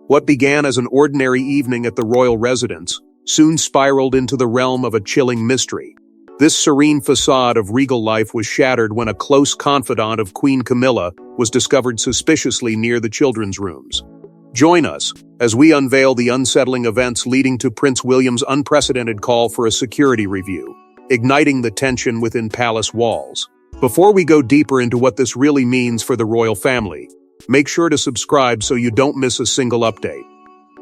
What began as an ordinary evening at the royal residence soon spiraled into the realm of a chilling mystery. This serene facade of regal life was shattered when a close confidant of Queen Camilla was discovered suspiciously near the children's rooms. Join us as we unveil the unsettling events leading to Prince William's unprecedented call for a security review, igniting the tension within palace walls. Before we go deeper into what this really means for the royal family, make sure to subscribe so you don't miss a single update.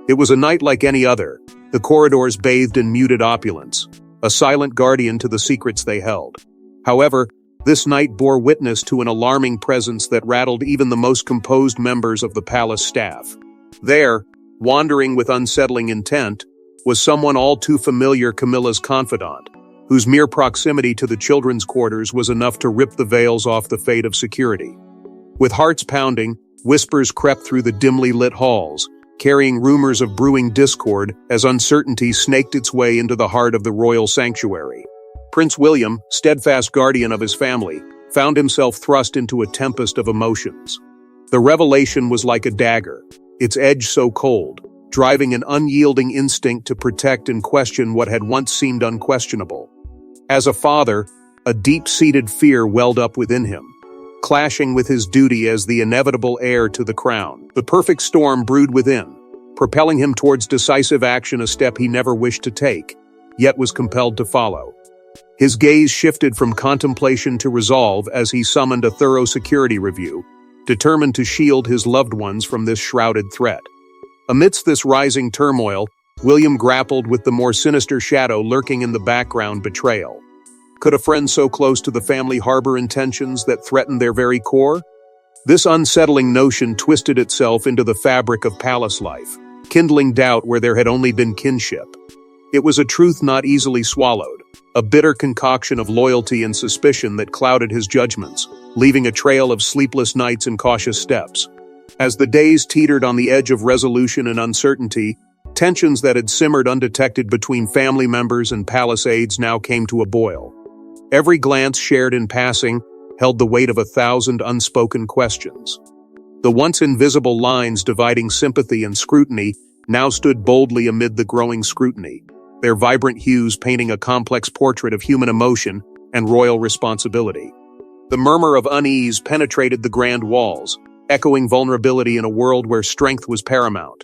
It was a night like any other, the corridors bathed in muted opulence, a silent guardian to the secrets they held. However, this night bore witness to an alarming presence that rattled even the most composed members of the palace staff. There, wandering with unsettling intent, was someone all too familiar, Camilla's confidant, whose mere proximity to the children's quarters was enough to rip the veils off the fate of security. With hearts pounding, whispers crept through the dimly lit halls, carrying rumors of brewing discord as uncertainty snaked its way into the heart of the royal sanctuary. Prince William, steadfast guardian of his family, found himself thrust into a tempest of emotions. The revelation was like a dagger, its edge so cold, driving an unyielding instinct to protect and question what had once seemed unquestionable. As a father, a deep-seated fear welled up within him, clashing with his duty as the inevitable heir to the crown. The perfect storm brewed within, propelling him towards decisive action, a step he never wished to take, yet was compelled to follow. His gaze shifted from contemplation to resolve as he summoned a thorough security review, determined to shield his loved ones from this shrouded threat. Amidst this rising turmoil, William grappled with the more sinister shadow lurking in the background: betrayal. Could a friend so close to the family harbor intentions that threatened their very core? This unsettling notion twisted itself into the fabric of palace life, kindling doubt where there had only been kinship. It was a truth not easily swallowed, a bitter concoction of loyalty and suspicion that clouded his judgments, leaving a trail of sleepless nights and cautious steps. As the days teetered on the edge of resolution and uncertainty, tensions that had simmered undetected between family members and palace aides now came to a boil. Every glance shared in passing held the weight of 1,000 unspoken questions. The once invisible lines dividing sympathy and scrutiny now stood boldly amid the growing scrutiny, their vibrant hues painting a complex portrait of human emotion and royal responsibility. The murmur of unease penetrated the grand walls, echoing vulnerability in a world where strength was paramount.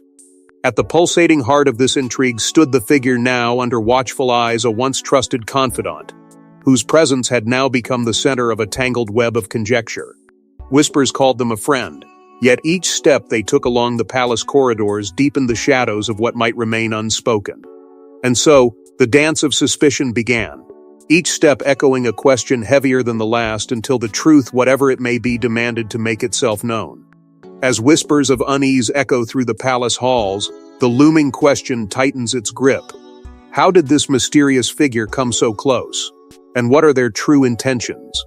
At the pulsating heart of this intrigue stood the figure now under watchful eyes, a once trusted confidant, whose presence had now become the center of a tangled web of conjecture. Whispers called them a friend, yet each step they took along the palace corridors deepened the shadows of what might remain unspoken. And so, the dance of suspicion began, each step echoing a question heavier than the last until the truth, whatever it may be, demanded to make itself known. As whispers of unease echo through the palace halls, the looming question tightens its grip. How did this mysterious figure come so close? And what are their true intentions?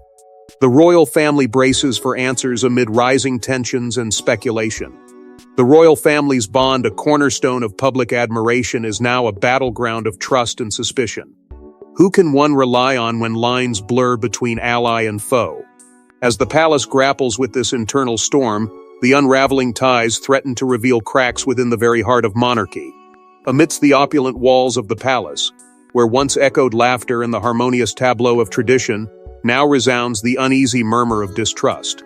The royal family braces for answers amid rising tensions and speculation. The royal family's bond, a cornerstone of public admiration, is now a battleground of trust and suspicion. Who can one rely on when lines blur between ally and foe? As the palace grapples with this internal storm, the unraveling ties threaten to reveal cracks within the very heart of monarchy. Amidst the opulent walls of the palace, where once echoed laughter and the harmonious tableau of tradition, now resounds the uneasy murmur of distrust.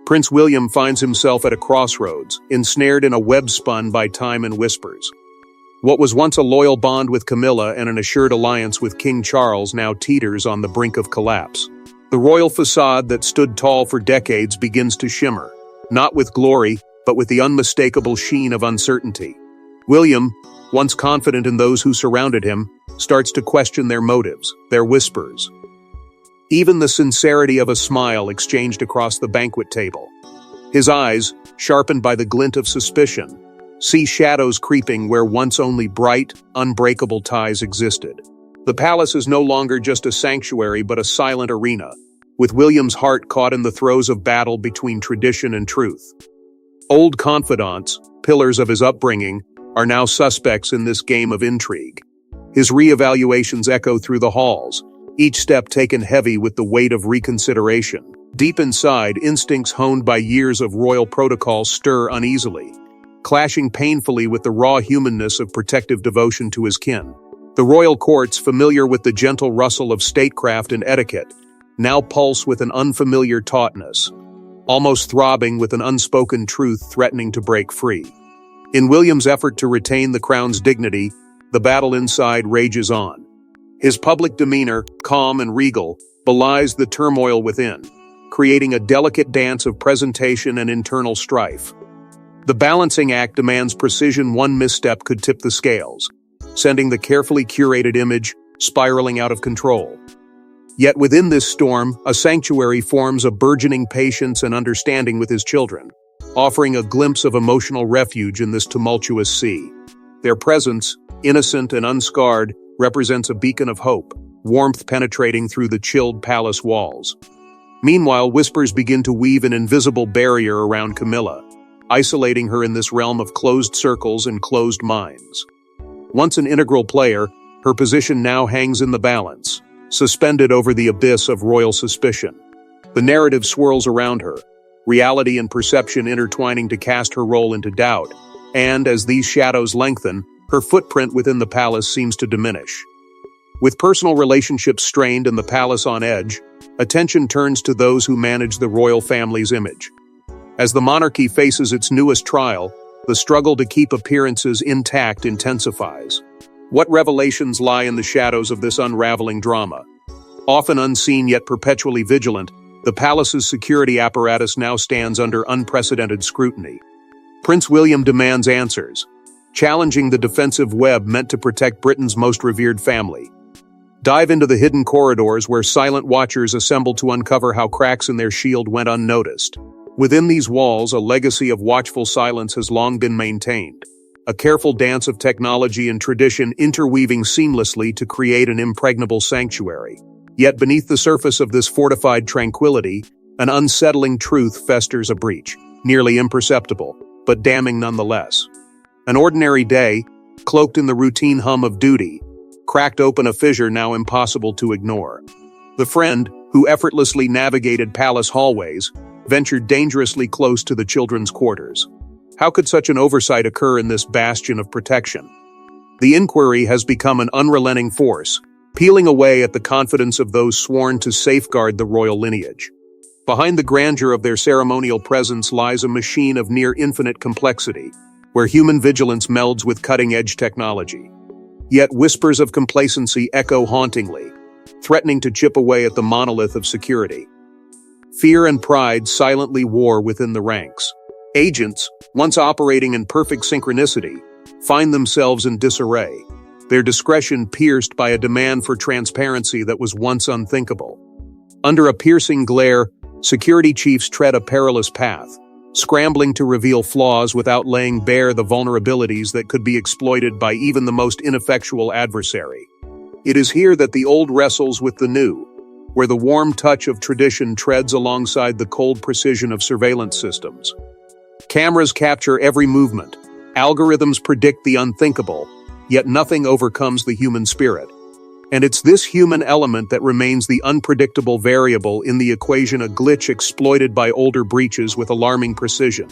Prince William finds himself at a crossroads, ensnared in a web spun by time and whispers. What was once a loyal bond with Camilla and an assured alliance with King Charles now teeters on the brink of collapse. The royal facade that stood tall for decades begins to shimmer, not with glory, but with the unmistakable sheen of uncertainty. William, once confident in those who surrounded him, starts to question their motives, their whispers. Even the sincerity of a smile exchanged across the banquet table. His eyes, sharpened by the glint of suspicion, see shadows creeping where once only bright, unbreakable ties existed. The palace is no longer just a sanctuary but a silent arena, with William's heart caught in the throes of battle between tradition and truth. Old confidants, pillars of his upbringing, are now suspects in this game of intrigue. His re-evaluations echo through the halls, each step taken heavy with the weight of reconsideration. Deep inside, instincts honed by years of royal protocol stir uneasily. clashing painfully with the raw humanness of protective devotion to his kin. The royal courts, familiar with the gentle rustle of statecraft and etiquette, now pulse with an unfamiliar tautness, almost throbbing with an unspoken truth threatening to break free. In William's effort to retain the crown's dignity, the battle inside rages on. His public demeanor, calm and regal, belies the turmoil within, creating a delicate dance of presentation and internal strife. The balancing act demands precision. One misstep could tip the scales, sending the carefully curated image spiraling out of control. Yet within this storm, a sanctuary forms a burgeoning patience and understanding with his children, offering a glimpse of emotional refuge in this tumultuous sea. Their presence, innocent and unscarred, represents a beacon of hope, warmth penetrating through the chilled palace walls. Meanwhile, whispers begin to weave an invisible barrier around Camilla, isolating her in this realm of closed circles and closed minds. Once an integral player, her position now hangs in the balance, suspended over the abyss of royal suspicion. The narrative swirls around her, reality and perception intertwining to cast her role into doubt, and as these shadows lengthen, her footprint within the palace seems to diminish. With personal relationships strained and the palace on edge, attention turns to those who manage the royal family's image. As the monarchy faces its newest trial, the struggle to keep appearances intact intensifies. What revelations lie in the shadows of this unraveling drama? Often unseen yet perpetually vigilant, the palace's security apparatus now stands under unprecedented scrutiny. Prince William demands answers, challenging the defensive web meant to protect Britain's most revered family. Dive into the hidden corridors where silent watchers assemble to uncover how cracks in their shield went unnoticed. Within these walls, a legacy of watchful silence has long been maintained, a careful dance of technology and tradition interweaving seamlessly to create an impregnable sanctuary. Yet beneath the surface of this fortified tranquility, an unsettling truth festers a breach, nearly imperceptible, but damning nonetheless. An ordinary day, cloaked in the routine hum of duty, cracked open a fissure now impossible to ignore. The friend, who effortlessly navigated palace hallways, ventured dangerously close to the children's quarters. How could such an oversight occur in this bastion of protection? The inquiry has become an unrelenting force, peeling away at the confidence of those sworn to safeguard the royal lineage. Behind the grandeur of their ceremonial presence lies a machine of near-infinite complexity, where human vigilance melds with cutting-edge technology. Yet whispers of complacency echo hauntingly, threatening to chip away at the monolith of security. Fear and pride silently war within the ranks. Agents, once operating in perfect synchronicity, find themselves in disarray, their discretion pierced by a demand for transparency that was once unthinkable. Under a piercing glare, security chiefs tread a perilous path, scrambling to reveal flaws without laying bare the vulnerabilities that could be exploited by even the most ineffectual adversary. It is here that the old wrestles with the new, where the warm touch of tradition treads alongside the cold precision of surveillance systems. Cameras capture every movement, algorithms predict the unthinkable, yet nothing overcomes the human spirit. And it's this human element that remains the unpredictable variable in the equation, a glitch exploited by older breaches with alarming precision.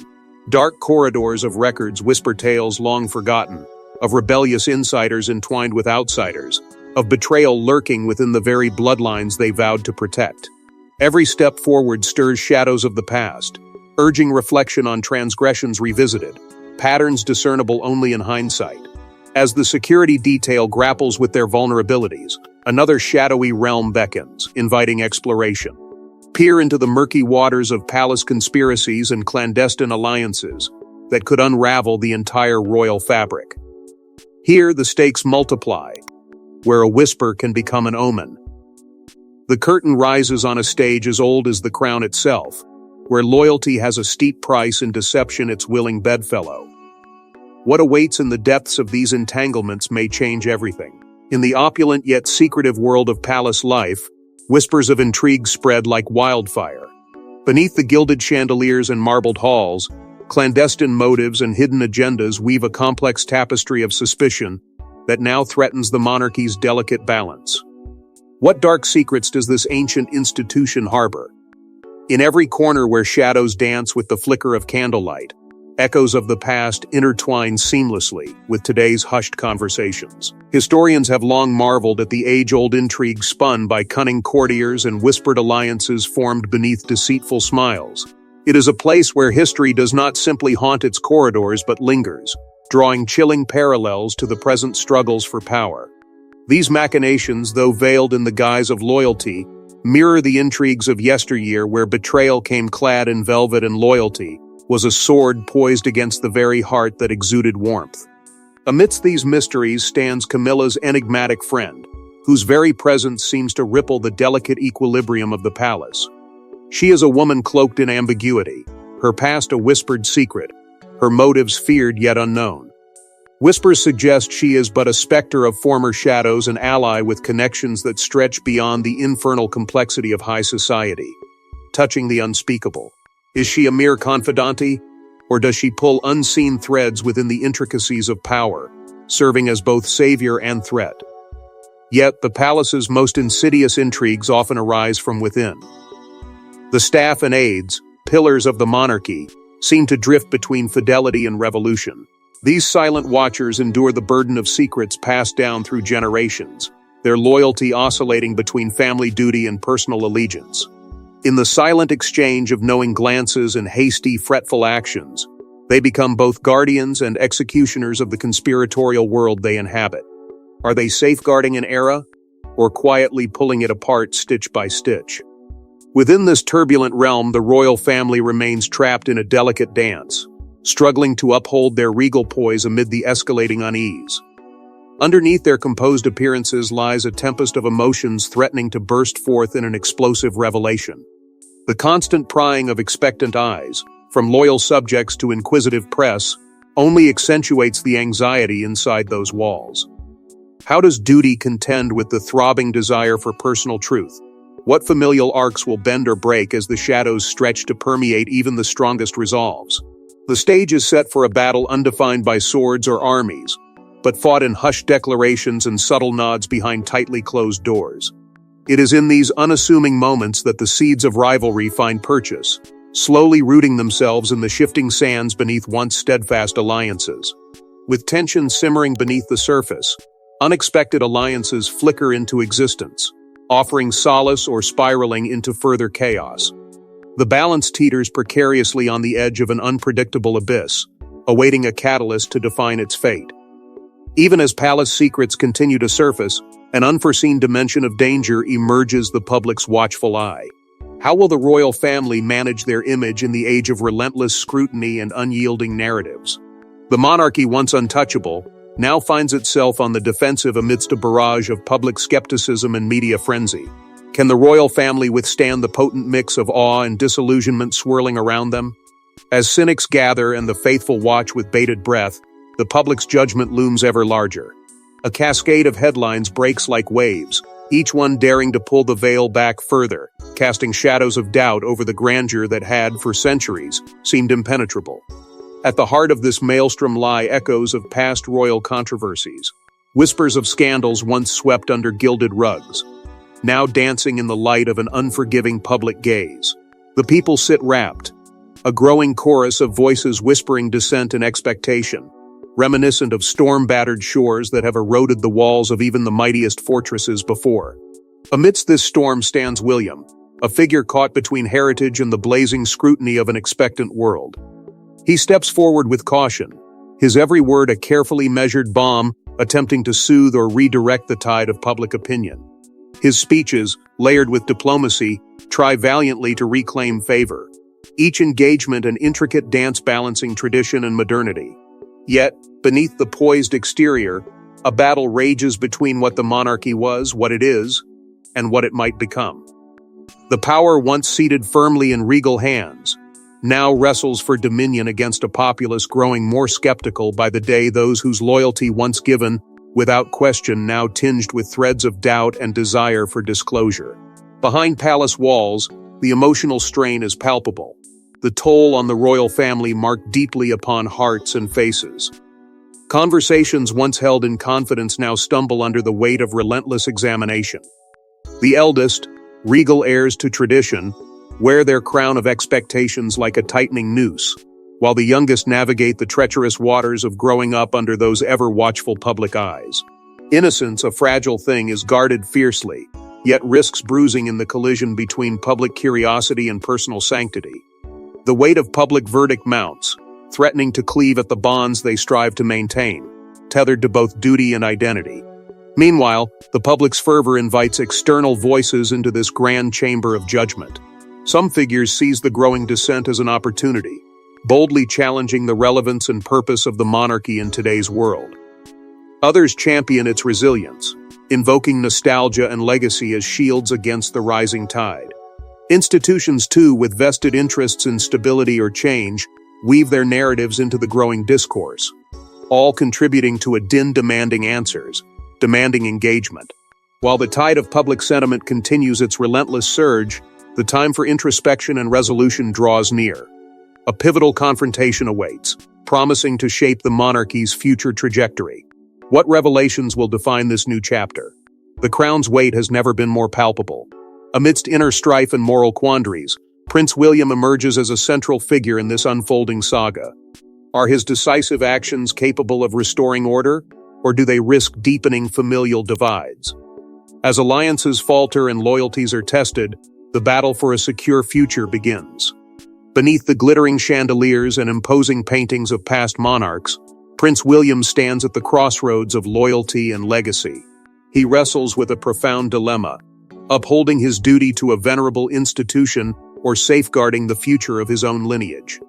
Dark corridors of records whisper tales long forgotten, of rebellious insiders entwined with outsiders, of betrayal lurking within the very bloodlines they vowed to protect. Every step forward stirs shadows of the past, urging reflection on transgressions revisited, patterns discernible only in hindsight. As the security detail grapples with their vulnerabilities, another shadowy realm beckons, inviting exploration. Peer into the murky waters of palace conspiracies and clandestine alliances that could unravel the entire royal fabric. Here, the stakes multiply, where a whisper can become an omen. The curtain rises on a stage as old as the crown itself, where loyalty has a steep price and deception its willing bedfellow. What awaits in the depths of these entanglements may change everything. In the opulent yet secretive world of palace life, whispers of intrigue spread like wildfire. Beneath the gilded chandeliers and marbled halls, clandestine motives and hidden agendas weave a complex tapestry of suspicion that now threatens the monarchy's delicate balance. What dark secrets does this ancient institution harbor? In every corner where shadows dance with the flicker of candlelight, Echoes of the past intertwine seamlessly with today's hushed conversations. Historians have long marveled at the age-old intrigue spun by cunning courtiers and whispered alliances formed beneath deceitful smiles. It is a place where history does not simply haunt its corridors but lingers, drawing chilling parallels to the present struggles for power. These machinations, though veiled in the guise of loyalty, mirror the intrigues of yesteryear where betrayal came clad in velvet and loyalty was a sword poised against the very heart that exuded warmth. Amidst these mysteries stands Camilla's enigmatic friend, whose very presence seems to ripple the delicate equilibrium of the palace. She is a woman cloaked in ambiguity, her past a whispered secret, her motives feared yet unknown. Whispers suggest she is but a specter of former shadows, an ally with connections that stretch beyond the infernal complexity of high society, touching the unspeakable. Is she a mere confidante, or does she pull unseen threads within the intricacies of power, serving as both savior and threat? Yet, the palace's most insidious intrigues often arise from within. The staff and aides, pillars of the monarchy, seem to drift between fidelity and revolution. These silent watchers endure the burden of secrets passed down through generations, their loyalty oscillating between family duty and personal allegiance. In the silent exchange of knowing glances and hasty, fretful actions, they become both guardians and executioners of the conspiratorial world they inhabit. Are they safeguarding an era, or quietly pulling it apart stitch by stitch? Within this turbulent realm, the royal family remains trapped in a delicate dance, struggling to uphold their regal poise amid the escalating unease. Underneath their composed appearances lies a tempest of emotions threatening to burst forth in an explosive revelation. The constant prying of expectant eyes, from loyal subjects to inquisitive press, only accentuates the anxiety inside those walls. How does duty contend with the throbbing desire for personal truth? What familial arcs will bend or break as the shadows stretch to permeate even the strongest resolves? The stage is set for a battle undefined by swords or armies, but fought in hushed declarations and subtle nods behind tightly closed doors. It is in these unassuming moments that the seeds of rivalry find purchase, slowly rooting themselves in the shifting sands beneath once steadfast alliances. With tension simmering beneath the surface, unexpected alliances flicker into existence, offering solace or spiraling into further chaos. The balance teeters precariously on the edge of an unpredictable abyss, awaiting a catalyst to define its fate. Even as palace secrets continue to surface, an unforeseen dimension of danger emerges the public's watchful eye. How will the royal family manage their image in the age of relentless scrutiny and unyielding narratives? The monarchy, once untouchable, now finds itself on the defensive amidst a barrage of public skepticism and media frenzy. Can the royal family withstand the potent mix of awe and disillusionment swirling around them? As cynics gather and the faithful watch with bated breath, the public's judgment looms ever larger. A cascade of headlines breaks like waves, each one daring to pull the veil back further, casting shadows of doubt over the grandeur that had, for centuries, seemed impenetrable. At the heart of this maelstrom lie echoes of past royal controversies, whispers of scandals once swept under gilded rugs, now dancing in the light of an unforgiving public gaze. The people sit rapt, a growing chorus of voices whispering dissent and expectation, reminiscent of storm-battered shores that have eroded the walls of even the mightiest fortresses before. Amidst this storm stands William, a figure caught between heritage and the blazing scrutiny of an expectant world. He steps forward with caution, his every word a carefully measured bomb attempting to soothe or redirect the tide of public opinion. His speeches, layered with diplomacy, try valiantly to reclaim favor, each engagement an intricate dance balancing tradition and modernity. Yet, beneath the poised exterior, a battle rages between what the monarchy was, what it is, and what it might become. The power once seated firmly in regal hands now wrestles for dominion against a populace growing more skeptical by the day, those whose loyalty once given, without question, now tinged with threads of doubt and desire for disclosure. Behind palace walls, the emotional strain is palpable, the toll on the royal family marked deeply upon hearts and faces. Conversations once held in confidence now stumble under the weight of relentless examination. The eldest, regal heirs to tradition, wear their crown of expectations like a tightening noose, while the youngest navigate the treacherous waters of growing up under those ever-watchful public eyes. Innocence, a fragile thing, is guarded fiercely, yet risks bruising in the collision between public curiosity and personal sanctity. The weight of public verdict mounts, threatening to cleave at the bonds they strive to maintain, tethered to both duty and identity. Meanwhile, the public's fervor invites external voices into this grand chamber of judgment. Some figures seize the growing dissent as an opportunity, boldly challenging the relevance and purpose of the monarchy in today's world. Others champion its resilience, invoking nostalgia and legacy as shields against the rising tide. Institutions, too, with vested interests in stability or change, weave their narratives into the growing discourse, all contributing to a din demanding answers, demanding engagement. While the tide of public sentiment continues its relentless surge, the time for introspection and resolution draws near. A pivotal confrontation awaits, promising to shape the monarchy's future trajectory. What revelations will define this new chapter? The crown's weight has never been more palpable. Amidst inner strife and moral quandaries, Prince William emerges as a central figure in this unfolding saga. Are his decisive actions capable of restoring order, or do they risk deepening familial divides? As alliances falter and loyalties are tested, the battle for a secure future begins. Beneath the glittering chandeliers and imposing paintings of past monarchs, Prince William stands at the crossroads of loyalty and legacy. He wrestles with a profound dilemma, upholding his duty to a venerable institution or safeguarding the future of his own lineage.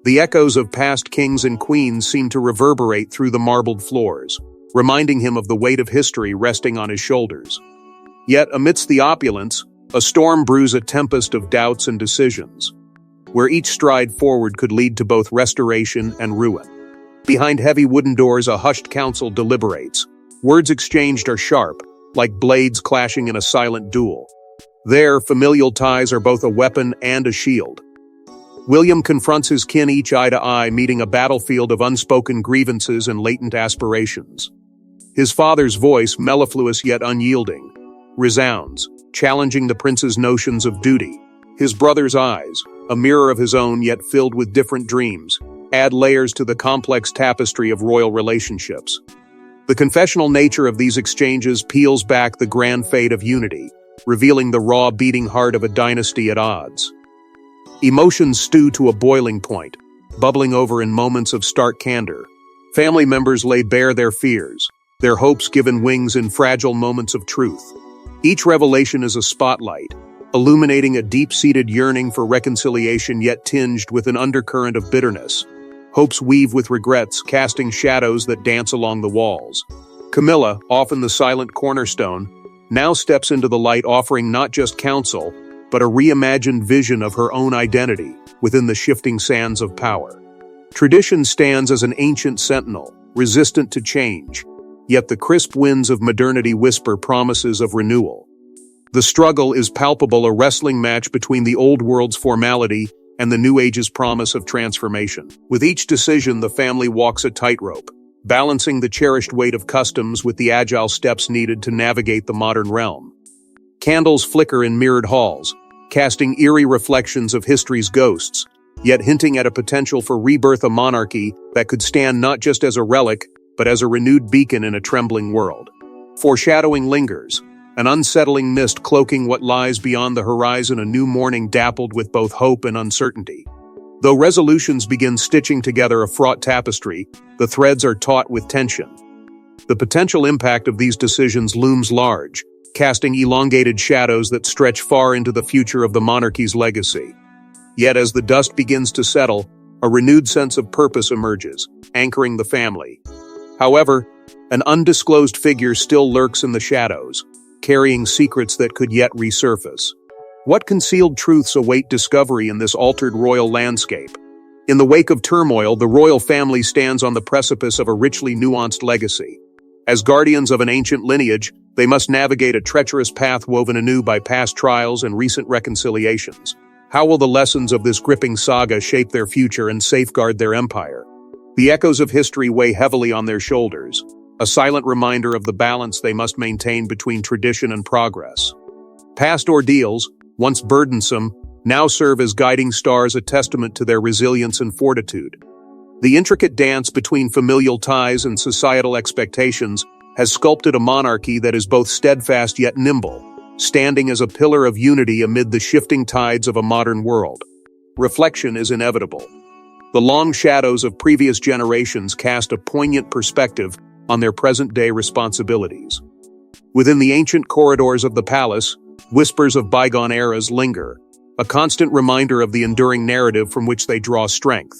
The echoes of past kings and queens seem to reverberate through the marbled floors, reminding him of the weight of history resting on his shoulders. Yet, amidst the opulence, a storm brews a tempest of doubts and decisions, where each stride forward could lead to both restoration and ruin. Behind heavy wooden doors, a hushed council deliberates. Words exchanged are sharp, like blades clashing in a silent duel. There, familial ties are both a weapon and a shield. William confronts his kin each eye to eye, meeting a battlefield of unspoken grievances and latent aspirations. His father's voice, mellifluous yet unyielding, resounds, challenging the prince's notions of duty. His brother's eyes, a mirror of his own yet filled with different dreams, add layers to the complex tapestry of royal relationships. The confessional nature of these exchanges peels back the grand fate of unity, revealing the raw beating heart of a dynasty at odds. Emotions stew to a boiling point, bubbling over in moments of stark candor. Family members lay bare their fears, their hopes given wings in fragile moments of truth. Each revelation is a spotlight, illuminating a deep-seated yearning for reconciliation yet tinged with an undercurrent of bitterness. Hopes weave with regrets, casting shadows that dance along the walls. Camilla, often the silent cornerstone, now steps into the light, offering not just counsel, but a reimagined vision of her own identity within the shifting sands of power. Tradition stands as an ancient sentinel, resistant to change, yet the crisp winds of modernity whisper promises of renewal. The struggle is palpable, a wrestling match between the old world's formality and the new age's promise of transformation. With each decision, the family walks a tightrope, balancing the cherished weight of customs with the agile steps needed to navigate the modern realm. Candles flicker in mirrored halls, casting eerie reflections of history's ghosts, yet hinting at a potential for rebirth, a monarchy that could stand not just as a relic, but as a renewed beacon in a trembling world. Foreshadowing lingers, an unsettling mist cloaking what lies beyond the horizon, a new morning dappled with both hope and uncertainty. Though resolutions begin stitching together a fraught tapestry, the threads are taut with tension. The potential impact of these decisions looms large, casting elongated shadows that stretch far into the future of the monarchy's legacy. Yet as the dust begins to settle, a renewed sense of purpose emerges, anchoring the family. However, an undisclosed figure still lurks in the shadows, carrying secrets that could yet resurface. What concealed truths await discovery in this altered royal landscape? In the wake of turmoil, the royal family stands on the precipice of a richly nuanced legacy. As guardians of an ancient lineage, they must navigate a treacherous path woven anew by past trials and recent reconciliations. How will the lessons of this gripping saga shape their future and safeguard their empire? The echoes of history weigh heavily on their shoulders, a silent reminder of the balance they must maintain between tradition and progress. Past ordeals, once burdensome, now serve as guiding stars, a testament to their resilience and fortitude. The intricate dance between familial ties and societal expectations has sculpted a monarchy that is both steadfast yet nimble, standing as a pillar of unity amid the shifting tides of a modern world. Reflection is inevitable. The long shadows of previous generations cast a poignant perspective on their present-day responsibilities. Within the ancient corridors of the palace, whispers of bygone eras linger, a constant reminder of the enduring narrative from which they draw strength.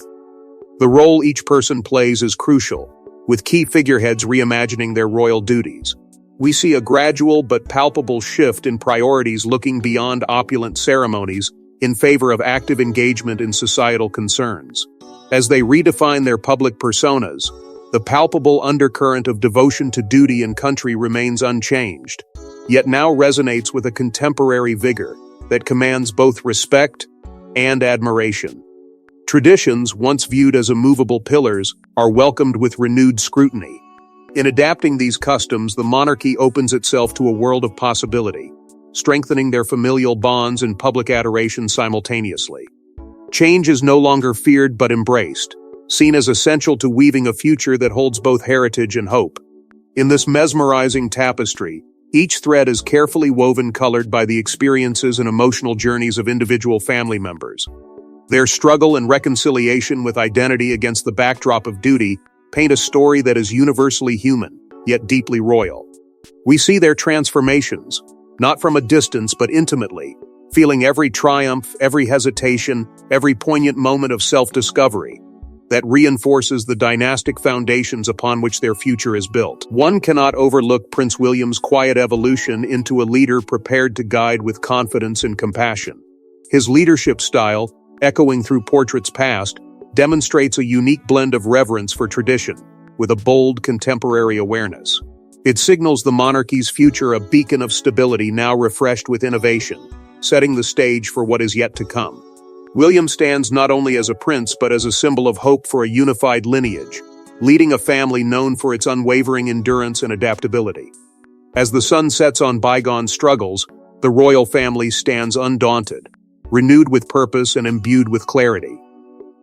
The role each person plays is crucial, with key figureheads reimagining their royal duties. We see a gradual but palpable shift in priorities, looking beyond opulent ceremonies in favor of active engagement in societal concerns. As they redefine their public personas, the palpable undercurrent of devotion to duty and country remains unchanged, yet now resonates with a contemporary vigor that commands both respect and admiration. Traditions, once viewed as immovable pillars, are welcomed with renewed scrutiny. In adapting these customs, the monarchy opens itself to a world of possibility, strengthening their familial bonds and public adoration simultaneously. Change is no longer feared but embraced, seen as essential to weaving a future that holds both heritage and hope. In this mesmerizing tapestry, each thread is carefully woven, colored by the experiences and emotional journeys of individual family members. Their struggle and reconciliation with identity against the backdrop of duty paint a story that is universally human, yet deeply royal. We see their transformations, not from a distance but intimately, feeling every triumph, every hesitation, every poignant moment of self-discovery that reinforces the dynastic foundations upon which their future is built. One cannot overlook Prince William's quiet evolution into a leader prepared to guide with confidence and compassion. His leadership style, echoing through portraits past, demonstrates a unique blend of reverence for tradition, with a bold contemporary awareness. It signals the monarchy's future, a beacon of stability now refreshed with innovation, setting the stage for what is yet to come. William stands not only as a prince but as a symbol of hope for a unified lineage, leading a family known for its unwavering endurance and adaptability. As the sun sets on bygone struggles, the royal family stands undaunted, renewed with purpose and imbued with clarity.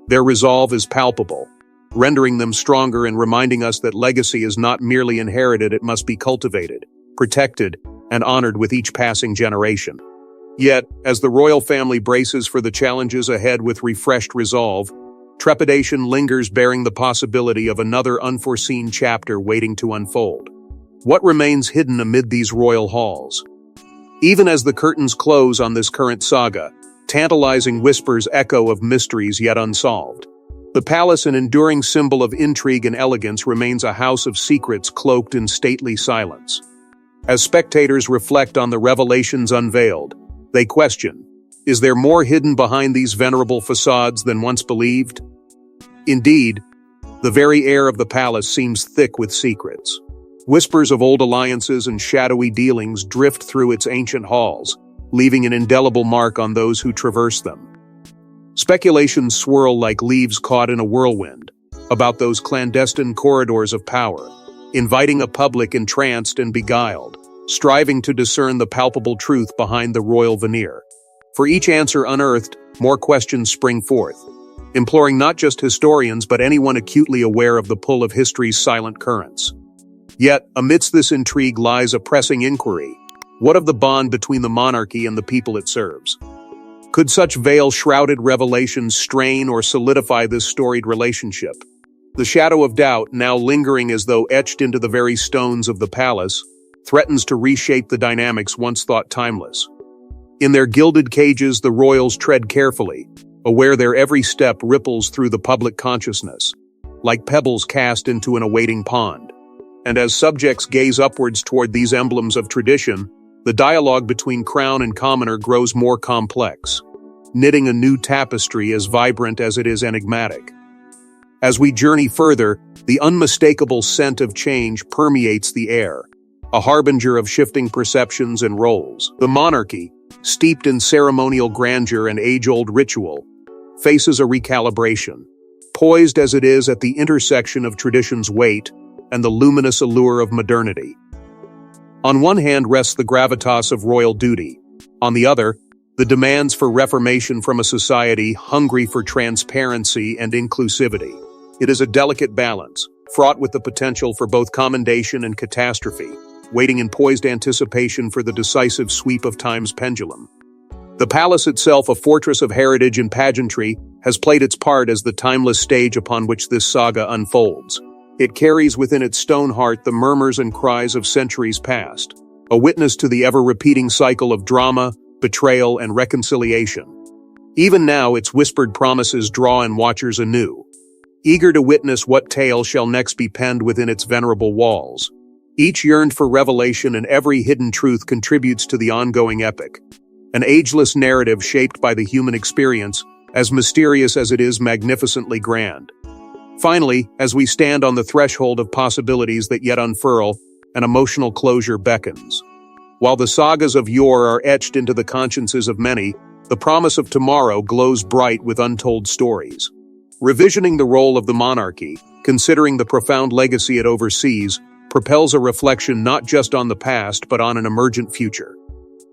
Their resolve is palpable, rendering them stronger and reminding us that legacy is not merely inherited, it must be cultivated, protected, and honored with each passing generation. Yet, as the royal family braces for the challenges ahead with refreshed resolve, trepidation lingers, bearing the possibility of another unforeseen chapter waiting to unfold. What remains hidden amid these royal halls? Even as the curtains close on this current saga, tantalizing whispers echo of mysteries yet unsolved. The palace, an enduring symbol of intrigue and elegance, remains a house of secrets cloaked in stately silence. As spectators reflect on the revelations unveiled, they question, is there more hidden behind these venerable facades than once believed? Indeed, the very air of the palace seems thick with secrets. Whispers of old alliances and shadowy dealings drift through its ancient halls, leaving an indelible mark on those who traverse them. Speculations swirl like leaves caught in a whirlwind about those clandestine corridors of power, inviting a public entranced and beguiled, striving to discern the palpable truth behind the royal veneer. For each answer unearthed, more questions spring forth, imploring not just historians but anyone acutely aware of the pull of history's silent currents. Yet, amidst this intrigue lies a pressing inquiry. What of the bond between the monarchy and the people it serves? Could such veil-shrouded revelations strain or solidify this storied relationship? The shadow of doubt, now lingering as though etched into the very stones of the palace, threatens to reshape the dynamics once thought timeless. In their gilded cages, the royals tread carefully, aware their every step ripples through the public consciousness, like pebbles cast into an awaiting pond. And as subjects gaze upwards toward these emblems of tradition, the dialogue between crown and commoner grows more complex, knitting a new tapestry as vibrant as it is enigmatic. As we journey further, the unmistakable scent of change permeates the air, a harbinger of shifting perceptions and roles. The monarchy, steeped in ceremonial grandeur and age-old ritual, faces a recalibration, poised as it is at the intersection of tradition's weight and the luminous allure of modernity. On one hand rests the gravitas of royal duty, on the other, the demands for reformation from a society hungry for transparency and inclusivity. It is a delicate balance, fraught with the potential for both commendation and catastrophe, waiting in poised anticipation for the decisive sweep of time's pendulum. The palace itself, a fortress of heritage and pageantry, has played its part as the timeless stage upon which this saga unfolds. It carries within its stone heart the murmurs and cries of centuries past, a witness to the ever-repeating cycle of drama, betrayal, and reconciliation. Even now, its whispered promises draw in watchers anew, eager to witness what tale shall next be penned within its venerable walls. Each yearned for revelation, and every hidden truth contributes to the ongoing epic. An ageless narrative shaped by the human experience, as mysterious as it is magnificently grand. Finally, as we stand on the threshold of possibilities that yet unfurl, an emotional closure beckons. While the sagas of yore are etched into the consciences of many, the promise of tomorrow glows bright with untold stories. Revisioning the role of the monarchy, considering the profound legacy it oversees, propels a reflection not just on the past but on an emergent future.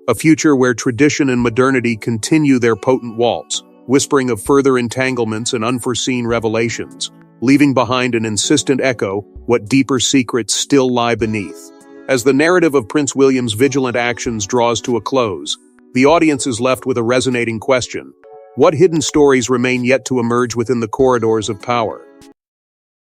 A future where tradition and modernity continue their potent waltz, whispering of further entanglements and unforeseen revelations, leaving behind an insistent echo what deeper secrets still lie beneath. As the narrative of Prince William's vigilant actions draws to a close, the audience is left with a resonating question. What hidden stories remain yet to emerge within the corridors of power?